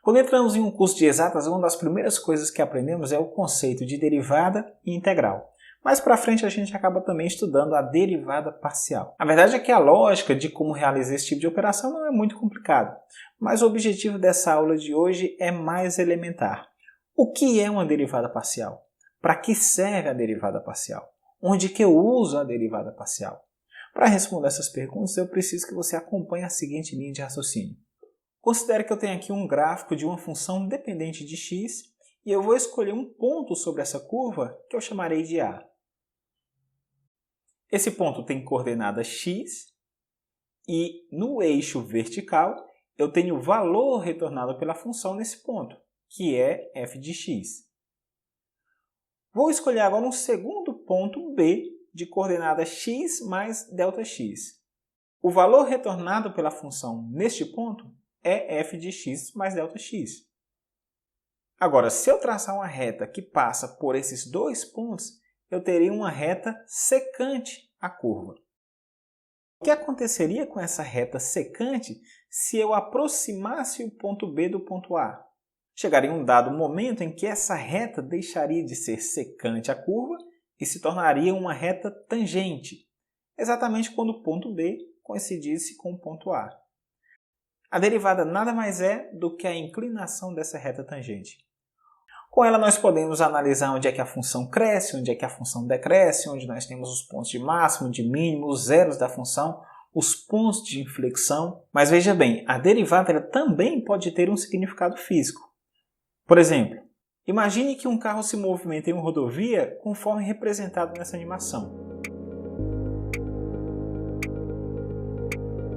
Quando entramos em um curso de exatas, uma das primeiras coisas que aprendemos é o conceito de derivada e integral. Mais para frente a gente acaba também estudando a derivada parcial. A verdade é que a lógica de como realizar esse tipo de operação não é muito complicada, mas o objetivo dessa aula de hoje é mais elementar. O que é uma derivada parcial? Para que serve a derivada parcial? Onde que eu uso a derivada parcial? Para responder essas perguntas, eu preciso que você acompanhe a seguinte linha de raciocínio. Considere que eu tenho aqui um gráfico de uma função dependente de x e eu vou escolher um ponto sobre essa curva que eu chamarei de A. Esse ponto tem coordenada x e no eixo vertical eu tenho o valor retornado pela função nesse ponto, que é f de x. Vou escolher agora um segundo ponto B de coordenada x mais ΔX. O valor retornado pela função neste ponto é f de x mais ΔX. Agora, se eu traçar uma reta que passa por esses dois pontos, eu teria uma reta secante à curva. O que aconteceria com essa reta secante se eu aproximasse o ponto B do ponto A? Chegaria um dado momento em que essa reta deixaria de ser secante à curva e se tornaria uma reta tangente, exatamente quando o ponto B coincidisse com o ponto A. A derivada nada mais é do que a inclinação dessa reta tangente. Com ela nós podemos analisar onde é que a função cresce, onde é que a função decresce, onde nós temos os pontos de máximo, de mínimo, os zeros da função, os pontos de inflexão. Mas veja bem, a derivada ela também pode ter um significado físico. Por exemplo, imagine que um carro se movimenta em uma rodovia conforme representado nessa animação.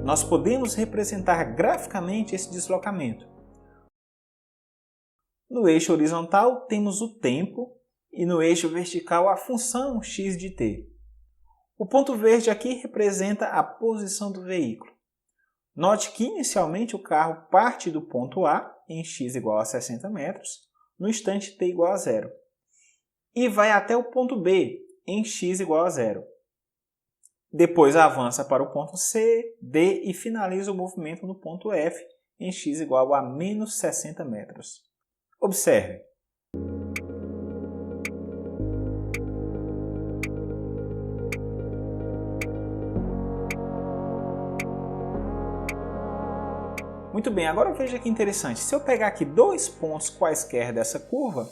Nós podemos representar graficamente esse deslocamento. No eixo horizontal temos o tempo e no eixo vertical a função x de t. O ponto verde aqui representa a posição do veículo. Note que inicialmente o carro parte do ponto A em x igual a 60 metros, no instante t igual a 0, e vai até o ponto B em x igual a 0. Depois avança para o ponto C, D e finaliza o movimento no ponto F em x igual a menos 60 metros. Observe. Muito bem, agora veja que interessante. Se eu pegar aqui dois pontos quaisquer dessa curva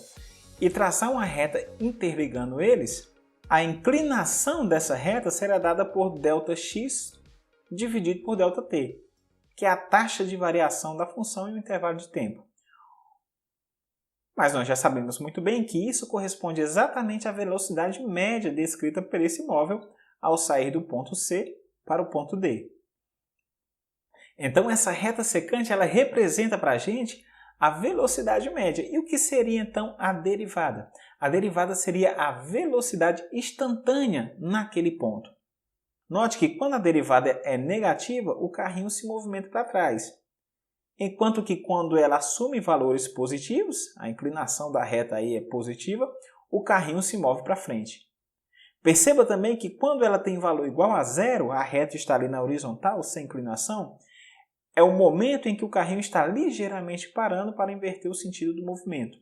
e traçar uma reta interligando eles, a inclinação dessa reta será dada por ΔX dividido por ΔT, que é a taxa de variação da função em um intervalo de tempo. Mas nós já sabemos muito bem que isso corresponde exatamente à velocidade média descrita por esse móvel ao sair do ponto C para o ponto D. Então essa reta secante ela representa para a gente a velocidade média. E o que seria então a derivada? A derivada seria a velocidade instantânea naquele ponto. Note que quando a derivada é negativa, o carrinho se movimenta para trás. Enquanto que quando ela assume valores positivos, a inclinação da reta aí é positiva, o carrinho se move para frente. Perceba também que quando ela tem valor igual a zero, a reta está ali na horizontal, sem inclinação, é o momento em que o carrinho está ligeiramente parando para inverter o sentido do movimento.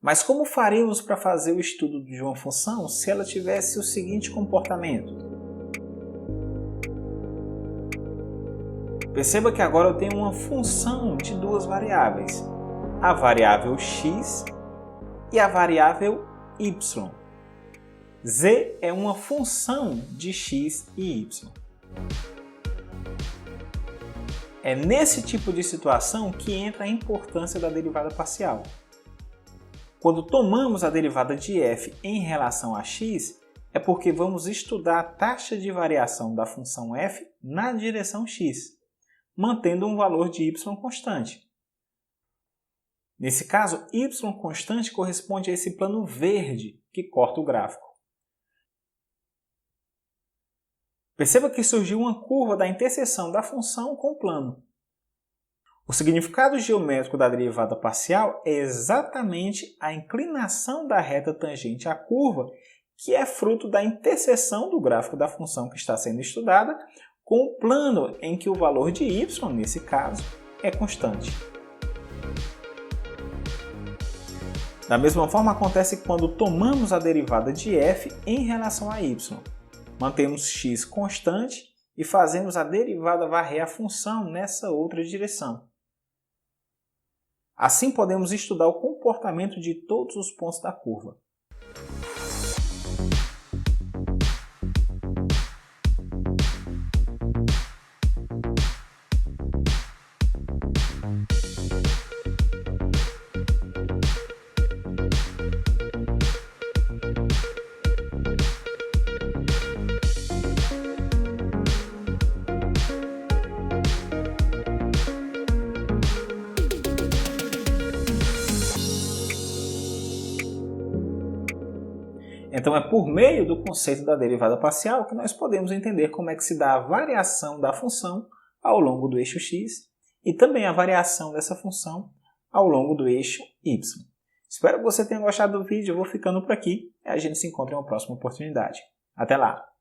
Mas como faremos para fazer o estudo de uma função se ela tivesse o seguinte comportamento? Perceba que agora eu tenho uma função de duas variáveis, a variável x e a variável y. Z é uma função de x e y. É nesse tipo de situação que entra a importância da derivada parcial. Quando tomamos a derivada de f em relação a x, é porque vamos estudar a taxa de variação da função f na direção x, mantendo um valor de y constante. Nesse caso, y constante corresponde a esse plano verde que corta o gráfico. Perceba que surgiu uma curva da interseção da função com o plano. O significado geométrico da derivada parcial é exatamente a inclinação da reta tangente à curva, que é fruto da interseção do gráfico da função que está sendo estudada com o plano em que o valor de y, nesse caso, é constante. Da mesma forma acontece quando tomamos a derivada de f em relação a y. Mantemos x constante e fazemos a derivada varrer a função nessa outra direção. Assim podemos estudar o comportamento de todos os pontos da curva. Então é por meio do conceito da derivada parcial que nós podemos entender como é que se dá a variação da função ao longo do eixo x e também a variação dessa função ao longo do eixo y. Espero que você tenha gostado do vídeo, eu vou ficando por aqui e a gente se encontra em uma próxima oportunidade. Até lá!